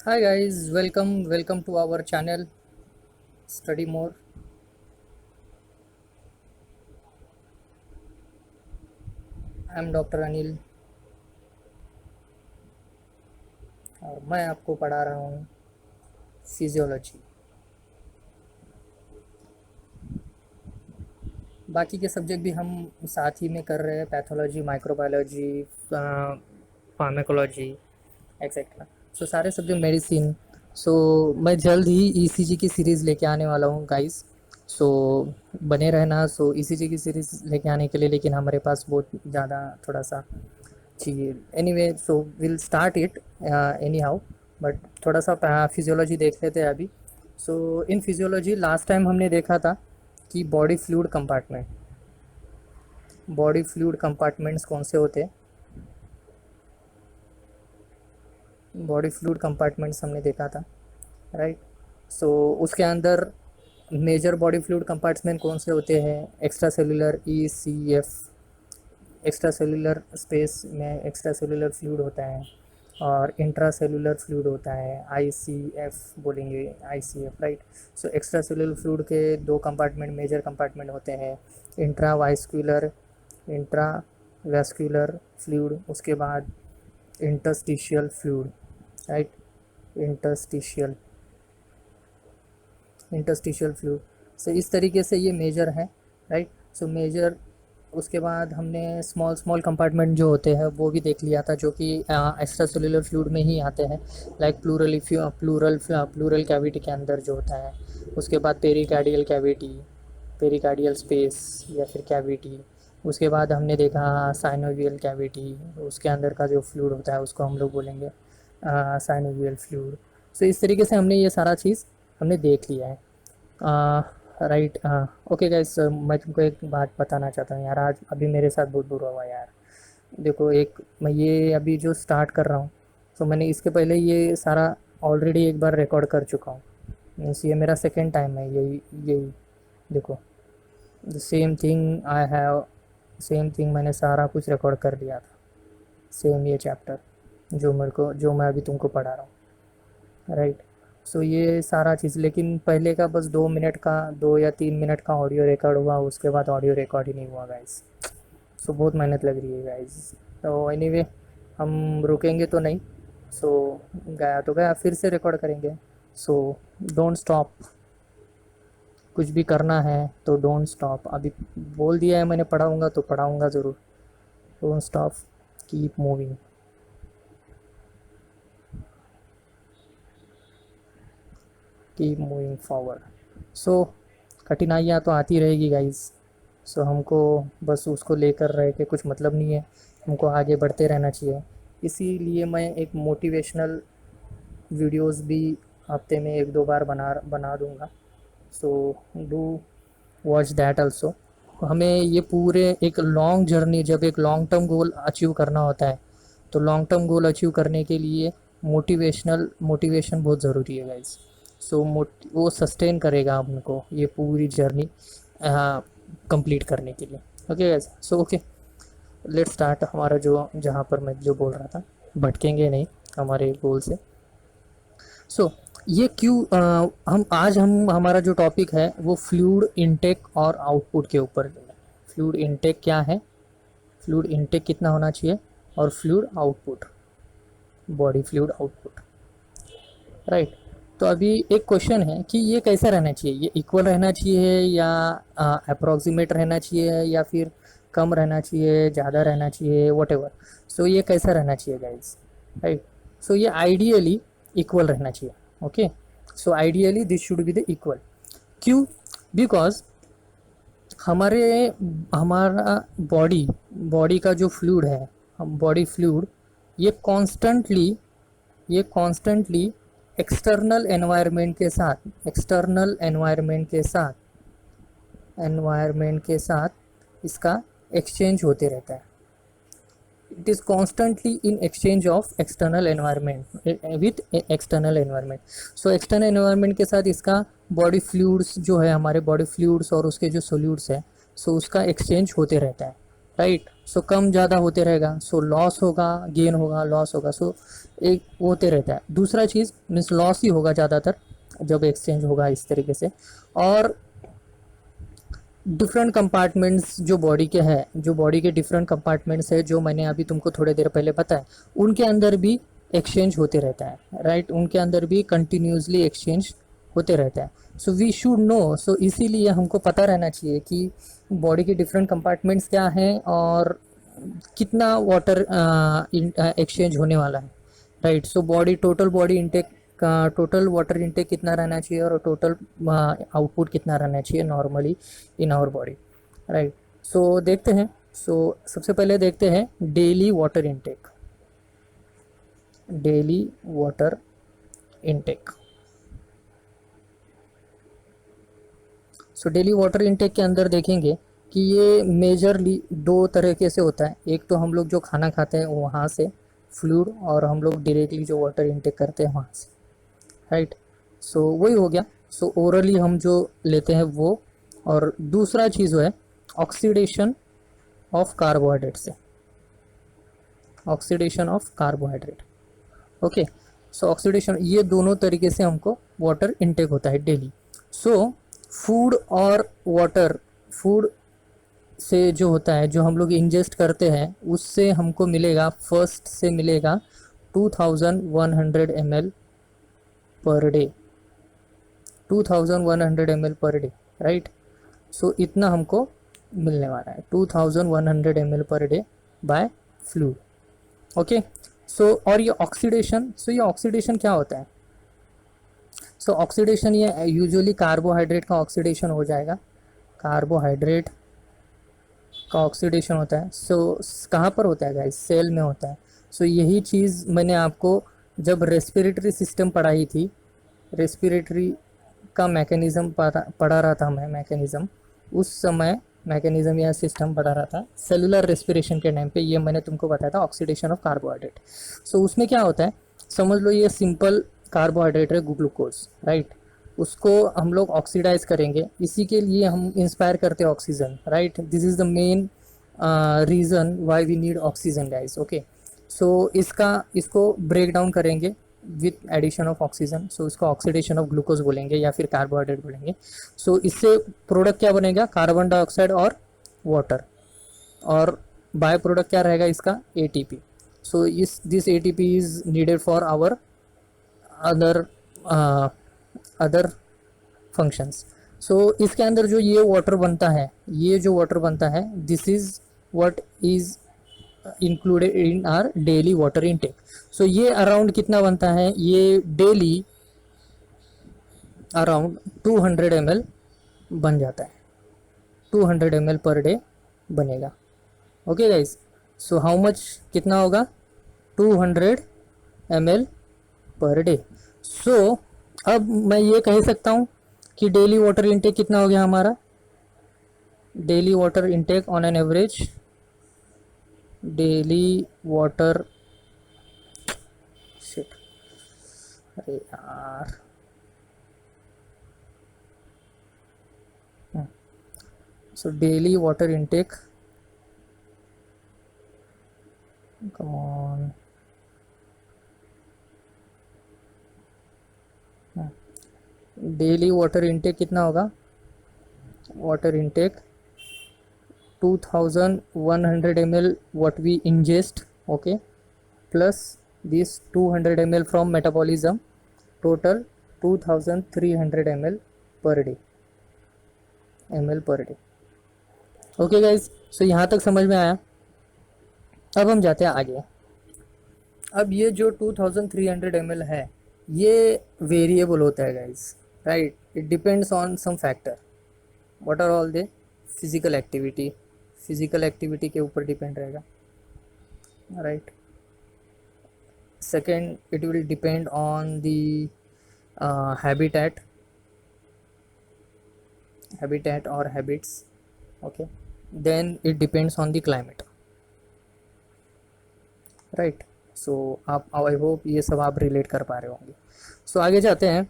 Hi guys, welcome to our channel Study More. I am doctor Anil और मैं आपको पढ़ा रहा हूँ फिजियोलॉजी। बाकी के सब्जेक्ट भी हम साथ ही में कर रहे हैं, पैथोलॉजी, माइक्रोबायोलॉजी, फार्माकोलॉजी एक्सेट्रा। सो सारे सब्जेक्ट मेडिसिन। सो मैं जल्द ही ईसीजी की सीरीज़ लेके आने वाला हूँ गाइस। सो बने रहना। सो ईसीजी की सीरीज़ लेके आने के लिए लेकिन हमारे पास बहुत ज़्यादा थोड़ा सा चाहिए। Anyway, so will start it any how, but थोड़ा सा फिजियोलॉजी देख लेते हैं अभी। सो इन फिजियोलॉजी लास्ट टाइम हमने देखा था कि बॉडी फ्लूइड कंपार्टमेंट्स कौन से होते हैं। बॉडी फ्लूइड कंपार्टमेंट्स हमने देखा था, राइट। सो उसके अंदर मेजर बॉडी फ्लूइड कंपार्टमेंट कौन से होते हैं? Extra cellular, ECF। Extra cellular space में एक्स्ट्रा सेलुलर फ्लूइड होता है और इंट्रा सेलुलर फ्लूइड होता है, ICF बोलेंगे, ICF, right. So extra cellular fluid के दो कंपार्टमेंट, मेजर कंपार्टमेंट होते हैं, इंट्रा वैस्कुलर फ्लूइड, उसके बाद interstitial fluid, right. Interstitial interstitial fluid. So इस तरीके से ये मेजर है, राइट। सो मेजर, उसके बाद हमने स्मॉल स्मॉल कंपार्टमेंट जो होते हैं वो भी देख लिया था, जो कि एक्स्ट्रा सेलुलर फ्लूइड में ही आते हैं, लाइक प्लूरल कैविटी के अंदर जो होता है। उसके बाद पेरिकार्डियल स्पेस या फिर कैविटी। उसके बाद हमने देखा साइनोवियल कैविटी, उसके अंदर का जो फ्लूइड होता है उसको हम लोग बोलेंगे साइनोवियल फ्लूइड। सो इस तरीके से हमने ये सारा चीज़ हमने देख लिया है, राइट। ओके गाइस, मैं तुमको एक बात बताना चाहता हूँ यार, आज अभी मेरे साथ बहुत बुरा हुआ यार। देखो, एक मैं ये अभी जो स्टार्ट कर रहा हूँ, तो मैंने इसके पहले ये सारा ऑलरेडी एक बार रिकॉर्ड कर चुका हूँ। मीन्स ये मेरा सेकेंड टाइम है, यही यही देखो, द सेम थिंग मैंने सारा कुछ रिकॉर्ड कर लिया था। सेम ये चैप्टर जो मैं अभी तुमको पढ़ा रहा हूँ, राइट। सो ये सारा चीज़, लेकिन पहले का बस 2 मिनट का, 2 या 3 मिनट का ऑडियो रिकॉर्ड हुआ, उसके बाद ऑडियो रिकॉर्ड ही नहीं हुआ गाइस। सो बहुत मेहनत लग रही है गाइस। तो एनीवे, हम रुकेंगे तो नहीं। सो गया तो गया, फिर से रिकॉर्ड करेंगे। So don't stop. कुछ भी करना है तो डोंट स्टॉप। अभी बोल दिया है मैंने, पढ़ाऊँगा तो पढ़ाऊँगा ज़रूर। Don't stop, keep moving, keep moving forward. So कठिनाइयाँ तो आती रहेगी गाइस। सो हमको बस उसको लेकर रह के कुछ मतलब नहीं है, हमको आगे बढ़ते रहना चाहिए। इसीलिए मैं एक मोटिवेशनल वीडियोस भी हफ्ते में 1-2 बार बना दूंगा। So do watch that also. हमें ये पूरे एक लॉन्ग जर्नी, जब एक लॉन्ग टर्म गोल अचीव करना होता है, तो लॉन्ग टर्म गोल अचीव करने के लिए मोटिवेशन बहुत ज़रूरी है गाइस। सो वो सस्टेन करेगा हमको ये पूरी जर्नी कंप्लीट करने के लिए। Okay guys, so okay, let's start. हमारा जो जहाँ पर मैं जो बोल रहा था, भटकेंगे नहीं हमारे गोल से। सो ये क्यों हम हमारा जो टॉपिक है वो फ्लूइड इनटेक और आउटपुट के ऊपर है। फ्लूइड इनटेक क्या है, फ्लूइड इनटेक कितना होना चाहिए, और fluid output, body fluid output, right. तो अभी एक क्वेश्चन है कि ये कैसा रहना चाहिए, ये इक्वल रहना चाहिए या अप्रोक्सीमेट रहना चाहिए या फिर कम रहना चाहिए, ज़्यादा रहना चाहिए, वट एवर। सो ये कैसा रहना चाहिए गाइज, राइट। सो ये आइडियली इक्वल रहना चाहिए। Okay, so ideally this should be the equal. क्यों? बिकॉज हमारे हमारा बॉडी का जो फ्लूइड है, हम बॉडी फ्लूइड, ये कॉन्स्टेंटली ये कॉन्स्टेंटली एक्सटर्नल एनवायरनमेंट के साथ इसका एक्सचेंज होते रहता है। It is constantly in exchange of external environment with external environment. So external environment के साथ इसका बॉडी फ्लूइड्स जो है, हमारे बॉडी फ्लूइड्स और उसके जो सोल्यूट्स है, सो उसका एक्सचेंज होते रहता है। राइट। सो कम ज़्यादा होते रहेगा, सो लॉस होगा, गेन होगा, लॉस होगा, सो एक होते रहता है। दूसरा चीज़ मीन्स लॉस ही होगा ज़्यादातर जब एक्सचेंज होगा इस तरीके से। और डिफरेंट कंपार्टमेंट्स जो बॉडी के हैं, जो बॉडी के डिफरेंट कंपार्टमेंट्स है, जो मैंने अभी तुमको थोड़ी देर पहले बताया, उनके अंदर भी एक्सचेंज होते रहता है, राइट। उनके अंदर भी कंटिन्यूसली एक्सचेंज होते रहता है। सो वी शुड नो, सो इसीलिए हमको पता रहना चाहिए कि बॉडी के डिफरेंट कंपार्टमेंट्स क्या हैं और कितना वाटर एक्सचेंज होने वाला है, right. So body total body intake का टोटल वाटर इनटेक कितना रहना चाहिए और टोटल आउटपुट कितना रहना चाहिए normally in our body, right. So देखते हैं। सो सबसे पहले देखते हैं daily water intake. Daily water intake. So daily water intake के अंदर देखेंगे कि ये मेजरली दो तरीके से होता है। एक तो हम लोग जो खाना खाते हैं वहाँ से फ्लूइड, और हम लोग डायरेक्टली जो वाटर इनटेक करते हैं वहाँ से, राइट। सो वही हो गया। सो ओरली हम जो लेते हैं वो। और दूसरा चीज़ है ऑक्सीडेशन ऑफ कार्बोहाइड्रेट से, oxidation of carbohydrate. Okay. So oxidation, ये दोनों तरीके से हमको वाटर इनटेक होता है डेली। सो फूड और वाटर, फूड से जो होता है, जो हम लोग इंजेस्ट करते हैं, उससे हमको मिलेगा, फर्स्ट से मिलेगा 2100 ml per day, 2100 ml per day, right. So इतना हमको मिलने वाला है, 2100 ml per day by fluid. Okay. So और ये ऑक्सीडेशन, सो ये ऑक्सीडेशन क्या होता है? सो ऑक्सीडेशन ये यूजुअली कार्बोहाइड्रेट का ऑक्सीडेशन हो जाएगा, कार्बोहाइड्रेट का ऑक्सीडेशन होता है। सो कहाँ पर होता है गाइस? सेल में होता है। सो यही चीज़ मैंने आपको जब रेस्पिरेटरी सिस्टम पढ़ाई थी, रेस्पिरेटरी का मैकेनिज़्म पढ़ा रहा था मैं, मैकेनिज़्म उस समय, मैकेनिज़्म या सिस्टम पढ़ा रहा था सेलुलर रेस्पिरेशन के टाइम पे, ये मैंने तुमको बताया था ऑक्सीडेशन ऑफ कार्बोहाइड्रेट। सो उसमें क्या होता है, समझ लो ये सिंपल कार्बोहाइड्रेट है, ग्लूकोज, राइट। उसको हम लोग ऑक्सीडाइज करेंगे, इसी के लिए हम इंस्पायर करते हैं oxygen, right. This is the main reason why we need oxygen guys. Okay. So इसको ब्रेक डाउन करेंगे with addition of oxygen, so इसको ऑक्सीडेशन ऑफ ग्लूकोज बोलेंगे या फिर कार्बोहाइड्रेट बोलेंगे। सो इससे प्रोडक्ट क्या बनेगा? कार्बन डाइऑक्साइड और वाटर, और बाय प्रोडक्ट क्या रहेगा इसका? ATP. So this ATP is needed for our other functions. So इसके अंदर जो ये वाटर बनता है, ये जो वाटर बनता है, this is what is included in our daily water intake. So ये अराउंड कितना बनता है? ये डेली अराउंड 200 ml बन जाता है, 200 ml पर डे बनेगा। Okay guys. So how much, कितना होगा? 200 ml पर डे। सो अब मैं ये कह सकता हूँ कि डेली वाटर इनटेक कितना हो गया हमारा? Daily water intake on an average, daily water, shit, अरे यार, सो daily water intake, come on, daily water intake कितना होगा? Water intake 2100 ml what we ingest, okay, plus this 200 ml from metabolism, total 2300 ml per day, okay guys. So यहाँ तक समझ में आया। अब हम जाते हैं आगे। अब ये जो 2300 ml है, ये वेरिएबल होता है guys, right. It depends on some factor, what are all they? Physical activity, physical activity के ऊपर डिपेंड रहेगा, right. Second, it will depend on the habitat और habits, okay. Then it depends on the climate, right. So आप, I hope ये सब आप relate कर पा रहे होंगे। सो आगे जाते हैं।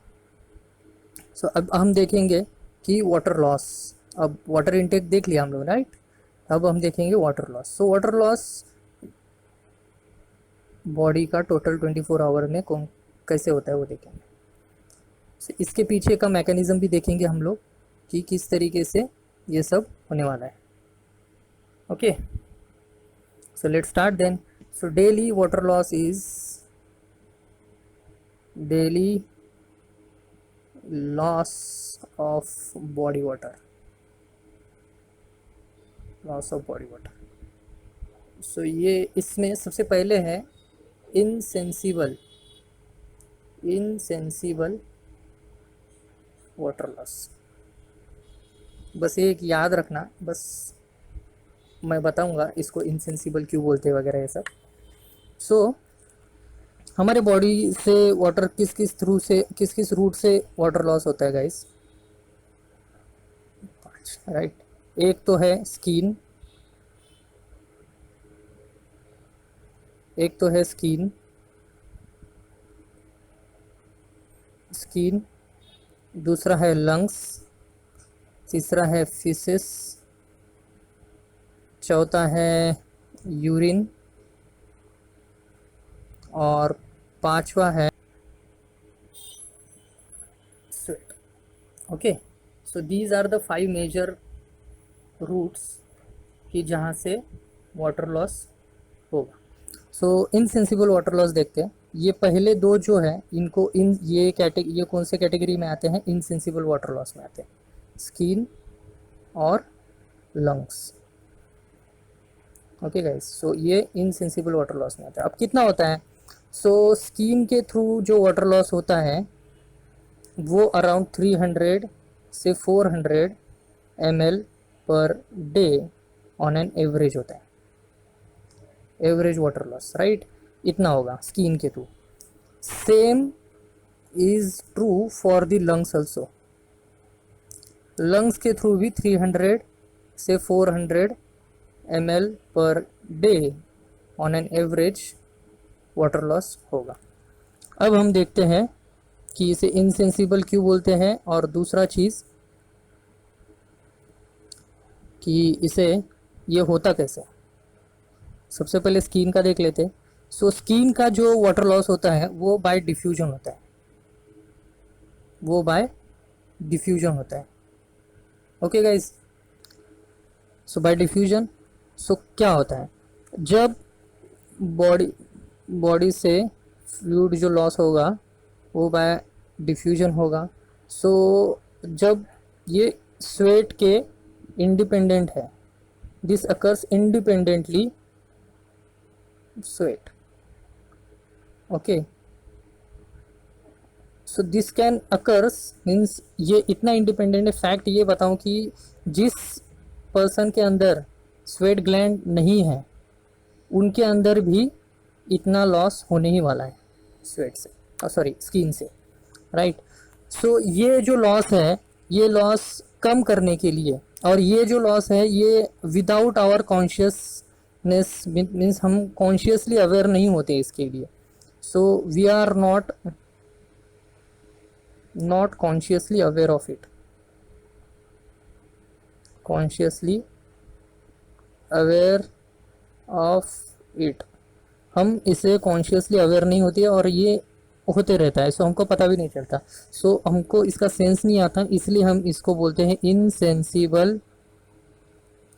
सो अब हम देखेंगे कि वाटर लॉस। अब वाटर इनटेक देख लिया हम लोग, राइट। अब हम देखेंगे water loss. So water loss body का टोटल 24 आवर में कौन कैसे होता है वो देखेंगे। इसके पीछे का मैकेनिज्म भी देखेंगे हम लोग कि किस तरीके से ये सब होने वाला है। Okay, so let's start then. So daily water loss is daily loss of body water, loss of body water. So ये इसमें सबसे पहले है इनसेंसिबल वाटर लॉस। बस एक याद रखना, बस मैं बताऊंगा इसको इनसेंसिबल क्यों बोलते हैं वगैरह ये सब। सो हमारे बॉडी से वाटर किस किस रूट से वाटर लॉस होता है गाइस? 5, राइट। एक तो है स्किन, स्किन, दूसरा है लंग्स, तीसरा है फीसेस, चौथा है यूरिन और पांचवा है sweat. Okay, so these are the 5 major routes कि जहाँ से वाटर लॉस होगा। सो इनसेंसिबल वाटर लॉस देखते हैं। ये पहले दो जो है इनको ये कौन से कैटेगरी में आते हैं? इनसेंसिबल वाटर लॉस में आते हैं, स्किन और लंग्स। ओके गाइस, सो ये इनसेंसिबल वाटर लॉस में आता है। अब कितना होता है? सो स्किन के थ्रू जो वाटर लॉस होता है वो अराउंड 300 से 400 ml per day on an average होता है, एवरेज वाटर लॉस, राइट। इतना होगा स्किन के through. Same is true for the lungs also. Lungs के थ्रू भी 300 से 400 ml per day on an average water loss होगा। अब हम देखते हैं कि इसे इनसेंसिबल क्यों बोलते हैं, और दूसरा चीज़ कि इसे ये होता कैसे। सबसे पहले स्किन का देख लेते हैं। सो स्किन का जो वाटर लॉस होता है वो बाय डिफ्यूजन होता है, okay guys. So by diffusion, so क्या होता है? जब बॉडी से फ्लूइड जो लॉस होगा वो बाय डिफ्यूजन होगा। सो जब ये स्वेट के इंडिपेंडेंट है, this occurs independently sweat, okay. So this can occurs means ये इतना इंडिपेंडेंट है। फैक्ट ये बताऊं कि जिस पर्सन के अंदर स्वेट ग्लैंड नहीं है उनके अंदर भी इतना लॉस होने ही वाला है स्वेट से, सॉरी स्किन से, राइट। सो ये जो लॉस है, ये लॉस कम करने के लिए, और ये जो लॉस है ये विदाउट आवर कॉन्शियसनेस, मीन्स हम कॉन्शियसली अवेयर नहीं होते इसके लिए। So we are not consciously aware of it, हम इसे कॉन्शियसली अवेयर नहीं होते और ये होते रहता है, सो हमको पता भी नहीं चलता। सो हमको इसका सेंस नहीं आता, इसलिए हम इसको बोलते हैं इनसेंसिबल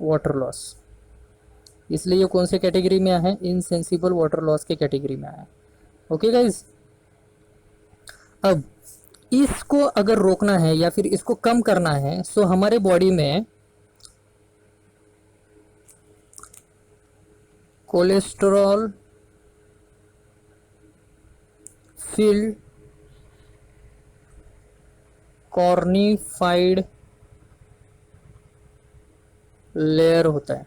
वाटर लॉस। इसलिए ये कौन से कैटेगरी में आया है? इनसेंसिबल वाटर लॉस के कैटेगरी में आया है, ओके गाइज। अब इसको अगर रोकना है या फिर इसको कम करना है, सो हमारे बॉडी में कोलेस्ट्रॉल फिल्ड कॉर्निफाइड लेयर होता है,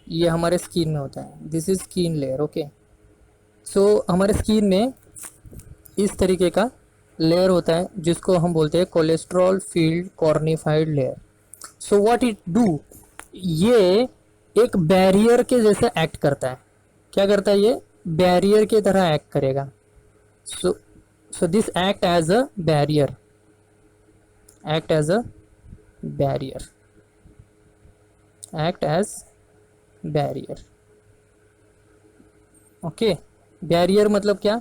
ये हमारे स्किन में होता है। This is skin layer, okay. So हमारे स्किन में इस तरीके का लेयर होता है जिसको हम बोलते हैं cholesterol field cornified layer. So what it do, ये एक बैरियर के जैसे एक्ट करता है। क्या करता है? ये बैरियर के तरह एक्ट करेगा। So this act as a barrier, act as barrier. Okay, barrier मतलब क्या,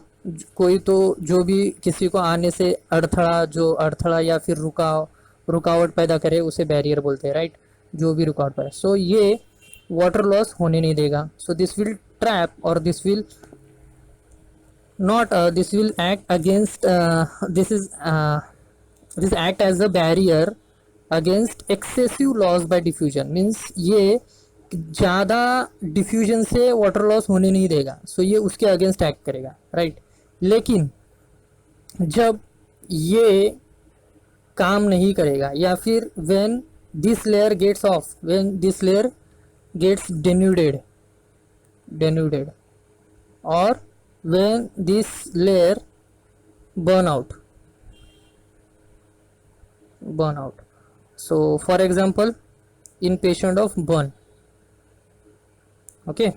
कोई तो जो भी किसी को आने से अड़थड़ा, जो अड़थड़ा या फिर रुकावट पैदा करे उसे बैरियर बोलते हैं, राइट। जो भी रुकावट पैदा, सो ये वाटर लॉस होने नहीं देगा। सो दिस विल ट्रैप और this will not this will act against this act as a barrier against excessive loss by diffusion, means ये ज़्यादा डिफ्यूजन से वाटर लॉस होने नहीं देगा। सो ये उसके अगेंस्ट एक्ट करेगा, राइट। लेकिन जब ये काम नहीं करेगा या फिर when this layer gets off, when this layer gets denuded or when this layer burn out. So for example, in patient of burn, okay,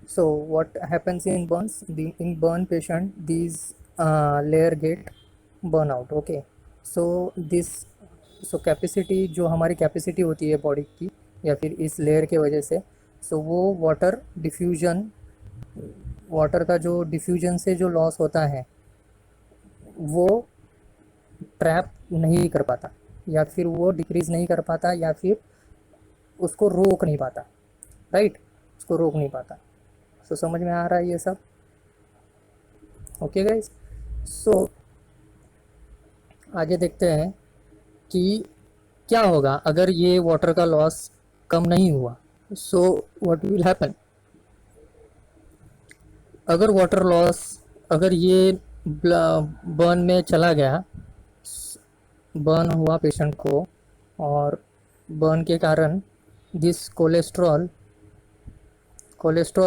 so what happens in burns, in burn patient these layer get burn out, okay। so this, so capacity, जो हमारी capacity होती है body की या फिर इस layer के वजह से, सो वो वाटर का जो डिफ्यूजन से जो लॉस होता है वो ट्रैप नहीं कर पाता या फिर वो डिक्रीज़ नहीं कर पाता या फिर उसको रोक नहीं पाता, राइट, उसको रोक नहीं पाता। सो समझ में आ रहा है ये सब, ओके गाइस। सो आगे देखते हैं कि क्या होगा अगर ये वाटर का लॉस कम नहीं हुआ। सो व्हाट विल हैपन, अगर वाटर लॉस, अगर ये बर्न में चला गया, बर्न हुआ पेशेंट को और बर्न के कारण दिस कोलेस्ट्रॉल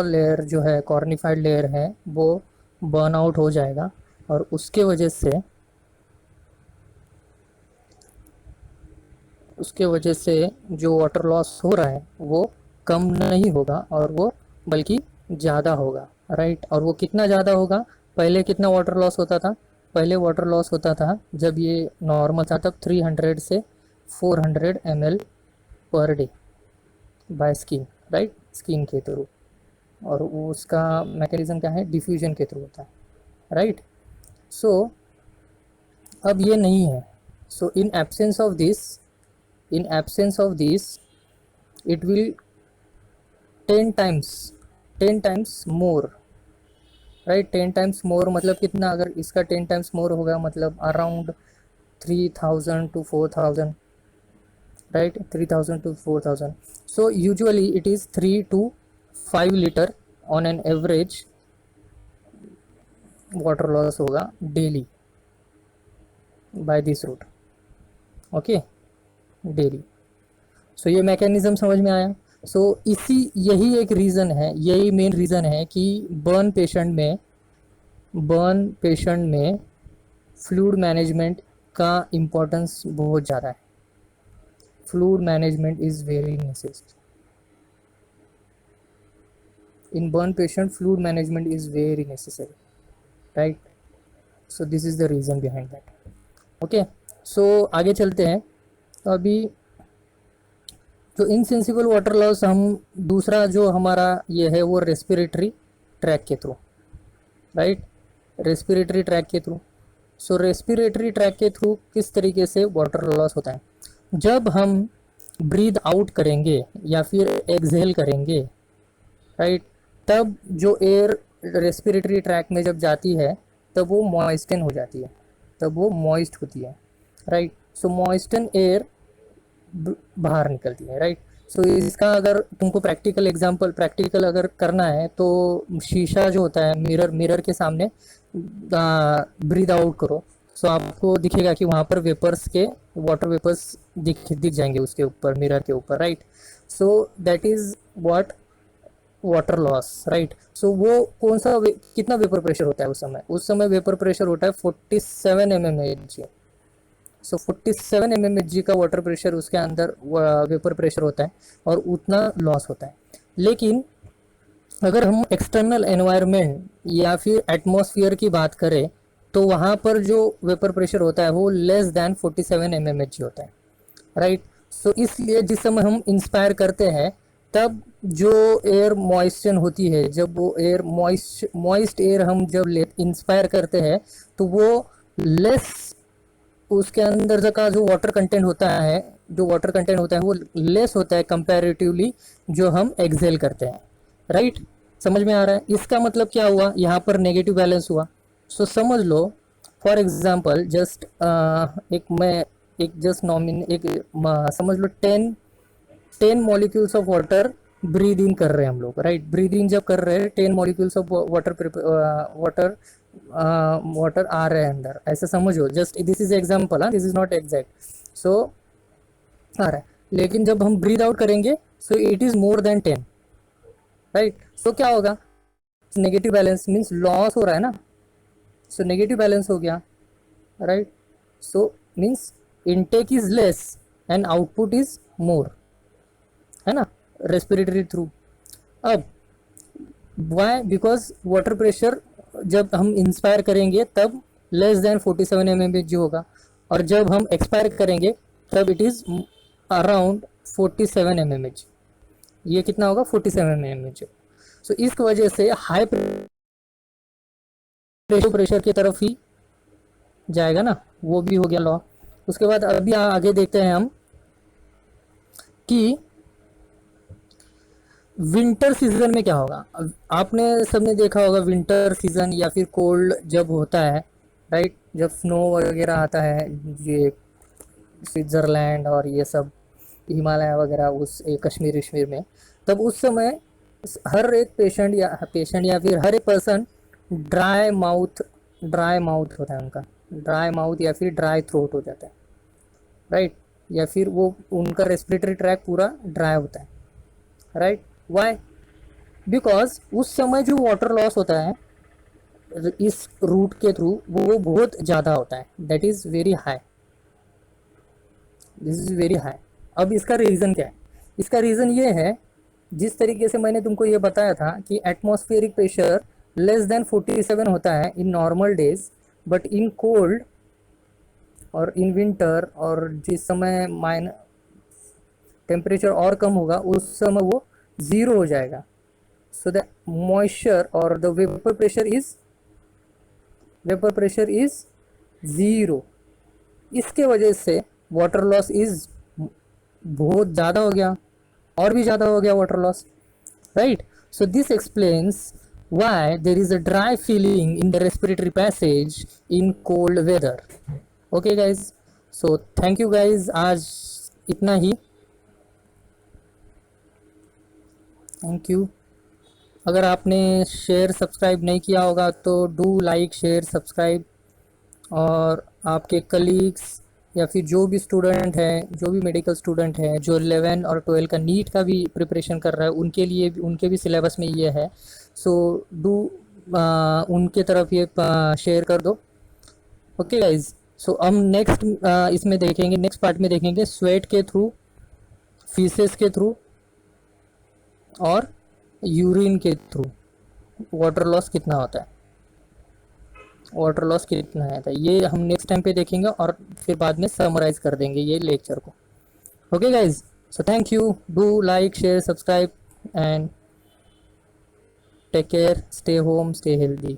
लेयर जो है, कॉर्निफाइड लेयर है, वो बर्न आउट हो जाएगा और उसके वजह से जो वाटर लॉस हो रहा है वो कम नहीं होगा और वो बल्कि ज़्यादा होगा, राइट। और वो कितना ज़्यादा होगा, पहले कितना वाटर लॉस होता था, पहले वाटर लॉस होता था जब ये नॉर्मल था तब 300 से 400 ml per day by skin, right, skin के थ्रू। और उसका मैकेनिज्म क्या है, डिफ्यूजन के थ्रू होता है, राइट। सो अब ये नहीं है। So in absence of this it will 10 times more, right. 10 times more मतलब कितना, अगर इसका 10 टाइम्स मोर होगा मतलब around 3000 to 4000, right, 3000 to 4000। So usually it is 3 to 5 litre on an average water loss होगा daily by this route, okay, daily. So ये mechanism समझ में आया। सो यही एक रीज़न है, यही मेन रीज़न है कि बर्न पेशेंट में फ्लूइड मैनेजमेंट का इम्पोर्टेंस बहुत ज़्यादा है। Fluid management is very necessary in burn patient, fluid management is very necessary, right. So this is the reason behind that, okay. So आगे चलते हैं। तो अभी जो इनसेंसिबल वाटर लॉस, हम दूसरा जो हमारा ये है वो रेस्पिरेटरी ट्रैक के थ्रू, राइट, रेस्पिरेटरी ट्रैक के थ्रू। सो रेस्पिरेटरी ट्रैक के थ्रू किस तरीके से वाटर लॉस होता है, जब हम ब्रीद आउट करेंगे या फिर एक्सहेल करेंगे, राइट, तब जो एयर रेस्पिरेटरी ट्रैक में जब जाती है तब वो मॉइस्टन हो जाती है, तब वो मॉइस्ट होती है, राइट। सो मॉइस्टन एयर बाहर निकलती है, राइट। सो इसका अगर तुमको प्रैक्टिकल अगर करना है तो शीशा जो होता है, मिरर के सामने ब्रीद आउट करो। सो आपको दिखेगा कि वहाँ पर वाटर वेपर्स दिख जाएंगे उसके ऊपर, मिरर के ऊपर, right. So that is what water loss, right. So वो कितना वेपर प्रेशर होता है उस समय वेपर प्रेशर होता है 47 mmHg। सो 47 mmHg का वाटर प्रेशर उसके अंदर वेपर प्रेशर होता है और उतना लॉस होता है। लेकिन अगर हम एक्सटर्नल एनवायरनमेंट या फिर एटमॉस्फेयर की बात करें तो वहाँ पर जो वेपर प्रेशर होता है वो लेस दैन 47 mmHg होता है, राइट। सो इसलिए जिस समय हम इंस्पायर करते हैं तब जो एयर मॉइस्चर होती है, जब वो एयर मॉइस्ट एयर हम जब ले इंस्पायर करते हैं तो वो लेस, उसके अंदर का जो वाटर कंटेंट होता है, जो वाटर कंटेंट होता है वो लेस होता है कंपैरेटिवली जो हम एक्सेल करते हैं, राइट। समझ में आ रहा है? इसका मतलब क्या हुआ, यहाँ पर नेगेटिव बैलेंस हुआ। सो समझ लो फॉर एग्जांपल जस्ट एक जस्ट नॉमिन एक समझ लो 10 molecules of water breathe in कर रहे हैं हम लोग, राइट। ब्रीद इन जब कर रहे हैं 10 मॉलिक्यूल्स ऑफ वाटर वाटर आ रहे हैं अंदर, ऐसा समझो। Just this is example, this is not exact. So आ रहा है, लेकिन जब हम ब्रीद आउट करेंगे so it is more than 10, right. So क्या होगा, नेगेटिव बैलेंस मीन्स लॉस हो रहा है ना, सो नेगेटिव बैलेंस हो गया, right. So means intake is less and output is more, है ना, रेस्पिरेटरी थ्रू। अब वाई, बिकॉज वाटर प्रेशर जब हम इंस्पायर करेंगे तब लेस देन 47 mm जो होगा, और जब हम एक्सपायर करेंगे तब इट इज अराउंड 47 mm। ये कितना होगा, 47 mm। सो इस वजह से हाई प्रेशर की तरफ ही जाएगा ना, वो भी हो गया लॉ। उसके बाद अभी आगे देखते हैं हम कि विंटर सीजन में क्या होगा। आपने सबने देखा होगा विंटर सीजन या फिर कोल्ड जब होता है, राइट, जब स्नो वगैरह आता है, ये स्विट्ज़रलैंड और ये सब हिमालय वगैरह, उस कश्मीर वश्मीर में, तब उस समय हर एक पेशेंट या फिर हर एक पर्सन ड्राई माउथ होता है उनका, ड्राई माउथ या फिर ड्राई थ्रोट हो जाता है, राइट। या फिर वो उनका रेस्पिरेटरी ट्रैक पूरा ड्राई होता है, राइट। वाई, बिकॉज उस समय जो वाटर लॉस होता है इस रूट के थ्रू वो बहुत ज़्यादा होता है, that is very high, this is very high. अब इसका रीज़न क्या है, इसका रीज़न ये है, जिस तरीके से मैंने तुमको ये बताया था कि एटमॉस्फेरिक प्रेशर लेस देन 47 होता है in normal days, but in cold और इन विंटर और जिस समय टेम्परेचर और कम होगा उस समय वो ज़ीरो हो जाएगा। सो द मॉइस्चर और the vapour pressure is zero. इसके वजह से वाटर लॉस इज बहुत ज़्यादा हो गया, और भी ज़्यादा हो गया water loss, right. So this explains why there is a dry feeling in the respiratory passage in cold weather. Okay guys, so thank you guys, आज इतना ही, थैंक यू। अगर आपने शेयर सब्सक्राइब नहीं किया होगा तो डू लाइक शेयर सब्सक्राइब, और आपके कलीग्स या फिर जो भी स्टूडेंट है, जो भी मेडिकल स्टूडेंट है जो 11 और 12 का नीट का भी प्रिपरेशन कर रहा है, उनके लिए भी, उनके भी सिलेबस में ये है। सो डू उनके तरफ ये शेयर कर दो। ओके गाइज, सो हम नेक्स्ट इसमें देखेंगे, नेक्स्ट पार्ट में देखेंगे स्वेट के थ्रू, फीसेस के थ्रू और यूरिन के थ्रू वाटर लॉस कितना होता है, वाटर लॉस कितना है, ये हम नेक्स्ट टाइम पे देखेंगे और फिर बाद में समराइज कर देंगे ये लेक्चर को। Okay guys, so thank you, do like share subscribe and take care, stay home, stay healthy.